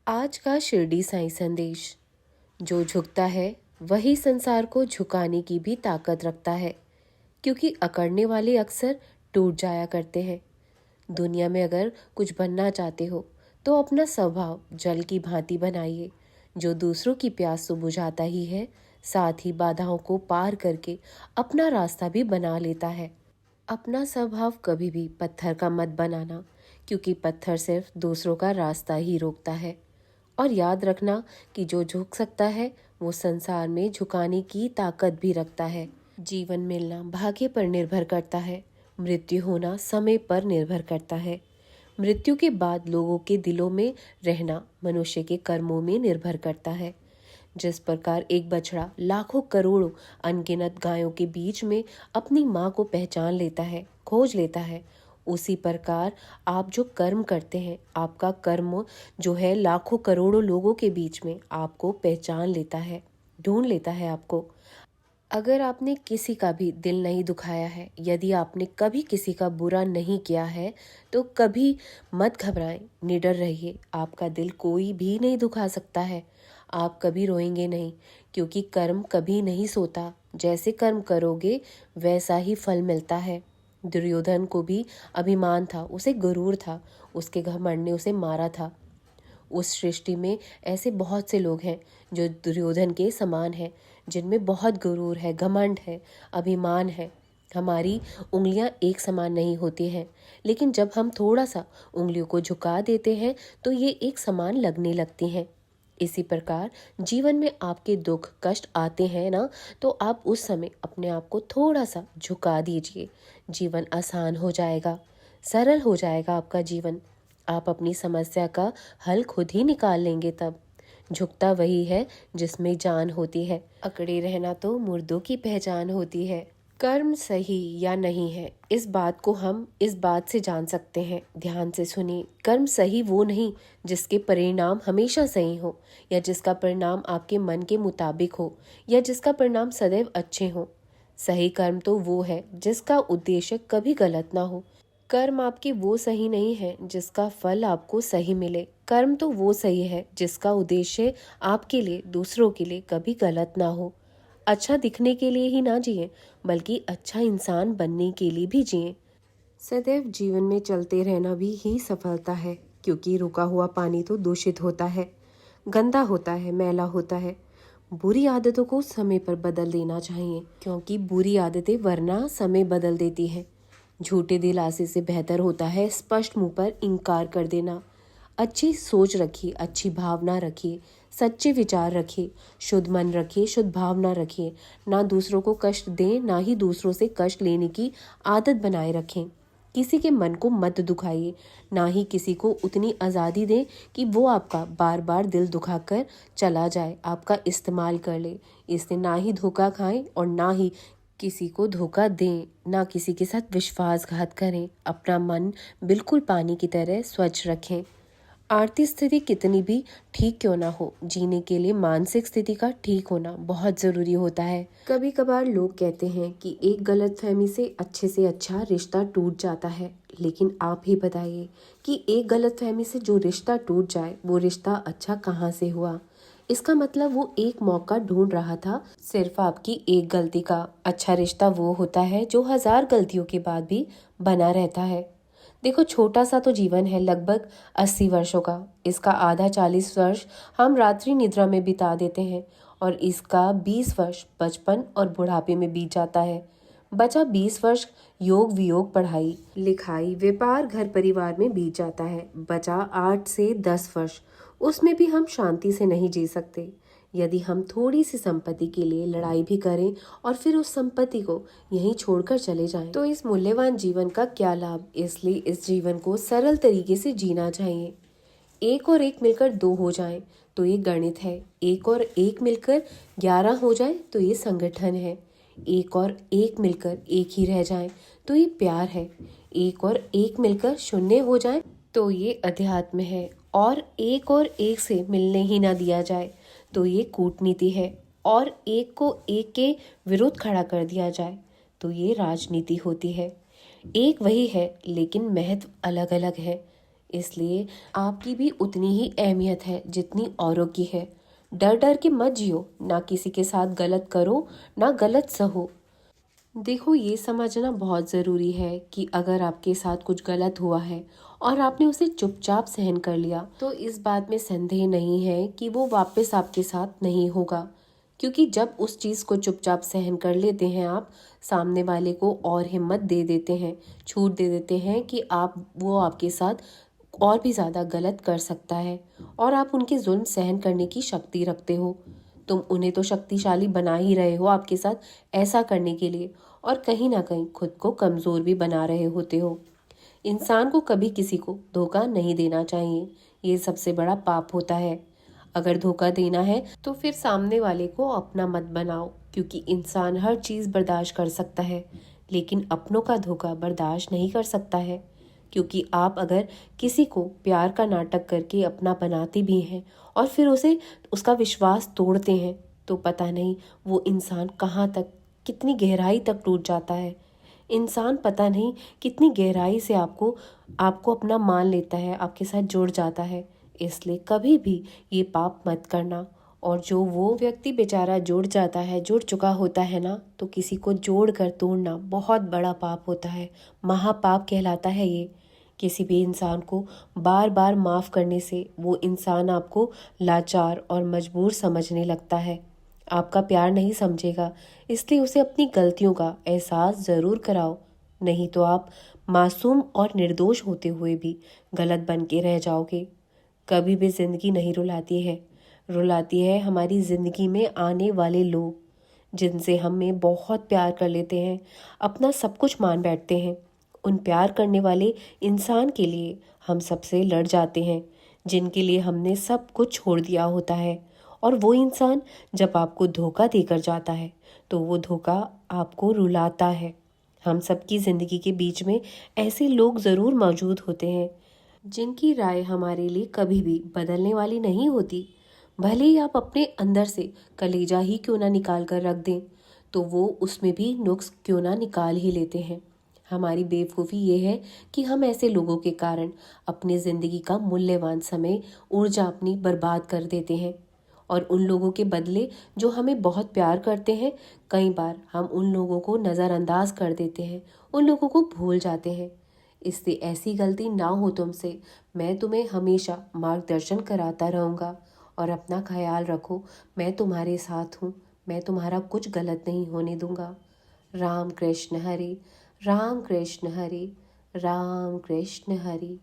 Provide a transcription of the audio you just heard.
आज का शिरडी साईं संदेश। जो झुकता है वही संसार को झुकाने की भी ताकत रखता है, क्योंकि अकड़ने वाले अक्सर टूट जाया करते हैं। दुनिया में अगर कुछ बनना चाहते हो तो अपना स्वभाव जल की भांति बनाइए, जो दूसरों की प्यास तो बुझाता ही है, साथ ही बाधाओं को पार करके अपना रास्ता भी बना लेता है। अपना स्वभाव कभी भी पत्थर का मत बनाना, क्योंकि पत्थर सिर्फ दूसरों का रास्ता ही रोकता है। और याद रखना कि जो झुक सकता है वो संसार में झुकाने की ताकत भी रखता है। जीवन मिलना भाग्य पर निर्भर करता है, मृत्यु होना समय पर निर्भर करता है। मृत्यु के बाद लोगों के दिलों में रहना मनुष्य के कर्मों में निर्भर करता है। जिस प्रकार एक बछड़ा लाखों करोड़ों अनगिनत गायों के बीच में अपनी माँ को पहचान लेता है, खोज लेता है, उसी प्रकार आप जो कर्म करते हैं, आपका कर्म जो है लाखों करोड़ों लोगों के बीच में आपको पहचान लेता है, ढूंढ लेता है आपको। अगर आपने किसी का भी दिल नहीं दुखाया है, यदि आपने कभी किसी का बुरा नहीं किया है, तो कभी मत घबराएं, निडर रहिए। आपका दिल कोई भी नहीं दुखा सकता है। आप कभी रोएंगे नहीं, क्योंकि कर्म कभी नहीं सोता। जैसे कर्म करोगे वैसा ही फल मिलता है। दुर्योधन को भी अभिमान था, उसे गुरूर था, उसके घमंड ने उसे मारा था। उस सृष्टि में ऐसे बहुत से लोग हैं जो दुर्योधन के समान हैं, जिनमें बहुत गुरूर है, घमंड है, अभिमान है। हमारी उंगलियां एक समान नहीं होती हैं, लेकिन जब हम थोड़ा सा उंगलियों को झुका देते हैं तो ये एक समान लगने लगती हैं। इसी प्रकार जीवन में आपके दुख कष्ट आते हैं ना, तो आप उस समय अपने आप को थोड़ा सा झुका दीजिए। जीवन आसान हो जाएगा, सरल हो जाएगा आपका जीवन। आप अपनी समस्या का हल खुद ही निकाल लेंगे। तब झुकता वही है जिसमें जान होती है, अकड़े रहना तो मुर्दों की पहचान होती है। कर्म सही या नहीं है, इस बात को हम इस बात से जान सकते हैं। ध्यान से सुनिए, कर्म सही वो नहीं जिसके परिणाम हमेशा सही हो, या जिसका परिणाम आपके मन के मुताबिक हो, या जिसका परिणाम सदैव अच्छे हो। सही कर्म तो वो है जिसका उद्देश्य कभी गलत ना हो। कर्म आपके वो सही नहीं है जिसका फल आपको सही मिले। कर्म तो वो सही है जिसका उद्देश्य आपके लिए, दूसरों के लिए कभी गलत ना हो। अच्छा दिखने के लिए ही ना जिए, बल्कि अच्छा इंसान बनने के लिए भी जिए। सदैव जीवन में चलते रहना भी ही सफलता है, क्योंकि रुका हुआ पानी तो दूषित होता है, गंदा होता है, मैला होता है। बुरी आदतों को समय पर बदल देना चाहिए, क्योंकि बुरी आदतें वरना समय बदल देती हैं। झूठे दिलासे से बेहतर होता है स्पष्ट मुंह पर इनकार कर देना। अच्छी सोच रखिए, अच्छी भावना रखिए, सच्चे विचार रखिए, शुद्ध मन रखिए, शुद्ध भावना रखिए। ना दूसरों को कष्ट दें, ना ही दूसरों से कष्ट लेने की आदत बनाए रखें। किसी के मन को मत दुखाइए, ना ही किसी को उतनी आज़ादी दें कि वो आपका बार बार दिल दुखाकर चला जाए, आपका इस्तेमाल कर ले। इससे ना ही धोखा खाएं और ना ही किसी को धोखा दें, ना किसी के साथ विश्वासघात करें। अपना मन बिल्कुल पानी की तरह स्वच्छ रखें। आर्थिक स्थिति कितनी भी ठीक क्यों ना हो, जीने के लिए मानसिक स्थिति का ठीक होना बहुत जरूरी होता है। कभी कभार लोग कहते हैं कि एक गलतफहमी से अच्छा रिश्ता टूट जाता है, लेकिन आप ही बताइए कि एक गलतफहमी से जो रिश्ता टूट जाए वो रिश्ता अच्छा कहाँ से हुआ। इसका मतलब वो एक मौका ढूंढ रहा था, सिर्फ आपकी एक गलती का। अच्छा रिश्ता वो होता है जो 1000 गलतियों के बाद भी बना रहता है। देखो, छोटा सा तो जीवन है, लगभग 80 वर्षों का। इसका आधा 40 वर्ष हम रात्रि निद्रा में बिता देते हैं, और इसका 20 वर्ष बचपन और बुढ़ापे में बीत जाता है। बचा 20 वर्ष योग वियोग, पढ़ाई लिखाई, व्यापार, घर परिवार में बीत जाता है। बचा 8 से 10 वर्ष, उसमें भी हम शांति से नहीं जी सकते। यदि हम थोड़ी सी संपत्ति के लिए लड़ाई भी करें और फिर उस संपत्ति को यहीं छोड़कर चले जाएं, तो इस मूल्यवान जीवन का क्या लाभ। इसलिए इस जीवन को सरल तरीके से जीना चाहिए। एक और एक मिलकर 2 हो जाएं तो ये गणित है। एक और एक मिलकर 11 हो जाए तो ये संगठन है। एक और एक मिलकर 1 ही रह जाए तो ये प्यार है। एक और एक मिलकर 0 हो जाए तो ये अध्यात्म है। और एक से मिलने ही ना दिया जाए तो ये कूटनीति है। और एक को एक के विरुद्ध खड़ा कर दिया जाए तो ये राजनीति होती है। एक वही है, लेकिन महत्व अलग अलग है। इसलिए आपकी भी उतनी ही अहमियत है जितनी औरों की है। डर डर के मत जियो, ना किसी के साथ गलत करो ना गलत सहो। देखो, ये समझना बहुत ज़रूरी है कि अगर आपके साथ कुछ गलत हुआ है और आपने उसे चुपचाप सहन कर लिया, तो इस बात में संदेह नहीं है कि वो वापस आपके साथ नहीं होगा। क्योंकि जब उस चीज़ को चुपचाप सहन कर लेते हैं आप, सामने वाले को और हिम्मत दे देते हैं, छूट दे देते हैं कि वो आपके साथ और भी ज़्यादा गलत कर सकता है, और आप उनके जुल्म सहन करने की शक्ति रखते हो। तुम उन्हें तो शक्तिशाली बना ही रहे हो आपके साथ ऐसा करने के लिए, और कहीं ना कहीं खुद को कमज़ोर भी बना रहे होते हो। इंसान को कभी किसी को धोखा नहीं देना चाहिए, ये सबसे बड़ा पाप होता है। अगर धोखा देना है तो फिर सामने वाले को अपना मत बनाओ, क्योंकि इंसान हर चीज़ बर्दाश्त कर सकता है, लेकिन अपनों का धोखा बर्दाश्त नहीं कर सकता है। क्योंकि आप अगर किसी को प्यार का नाटक करके अपना बनाते भी हैं और फिर उसका विश्वास तोड़ते हैं, तो पता नहीं वो इंसान कहाँ तक, कितनी गहराई तक टूट जाता है। इंसान पता नहीं कितनी गहराई से आपको आपको अपना मान लेता है, आपके साथ जुड़ जाता है। इसलिए कभी भी ये पाप मत करना। और जो वो व्यक्ति बेचारा जुड़ जाता है, जुड़ चुका होता है ना, तो किसी को जोड़ कर तोड़ना बहुत बड़ा पाप होता है, महापाप कहलाता है ये। किसी भी इंसान को बार बार माफ़ करने से वो इंसान आपको लाचार और मजबूर समझने लगता है, आपका प्यार नहीं समझेगा। इसलिए उसे अपनी गलतियों का एहसास ज़रूर कराओ, नहीं तो आप मासूम और निर्दोष होते हुए भी गलत बन के रह जाओगे। कभी भी ज़िंदगी नहीं रुलाती है, रुलाती है हमारी ज़िंदगी में आने वाले लोग, जिनसे हमें बहुत प्यार कर लेते हैं, अपना सब कुछ मान बैठते हैं। उन प्यार करने वाले इंसान के लिए हम सबसे लड़ जाते हैं, जिनके लिए हमने सब कुछ छोड़ दिया होता है। और वो इंसान जब आपको धोखा देकर जाता है, तो वो धोखा आपको रुलाता है। हम सबकी ज़िंदगी के बीच में ऐसे लोग ज़रूर मौजूद होते हैं, जिनकी राय हमारे लिए कभी भी बदलने वाली नहीं होती। भले ही आप अपने अंदर से कलेजा ही क्यों ना निकाल कर रख दें, तो वो उसमें भी नुक्स क्यों ना निकाल ही लेते हैं। हमारी बेवकूफ़ी ये है कि हम ऐसे लोगों के कारण अपनी ज़िंदगी का मूल्यवान समय, ऊर्जा अपनी बर्बाद कर देते हैं। और उन लोगों के बदले जो हमें बहुत प्यार करते हैं, कई बार हम उन लोगों को नज़रअंदाज कर देते हैं, उन लोगों को भूल जाते हैं। इससे ऐसी गलती ना हो तुमसे। मैं तुम्हें हमेशा मार्गदर्शन कराता रहूँगा। और अपना ख्याल रखो, मैं तुम्हारे साथ हूँ, मैं तुम्हारा कुछ गलत नहीं होने दूँगा। राम कृष्ण हरे, राम कृष्ण हरे, राम कृष्ण हरे।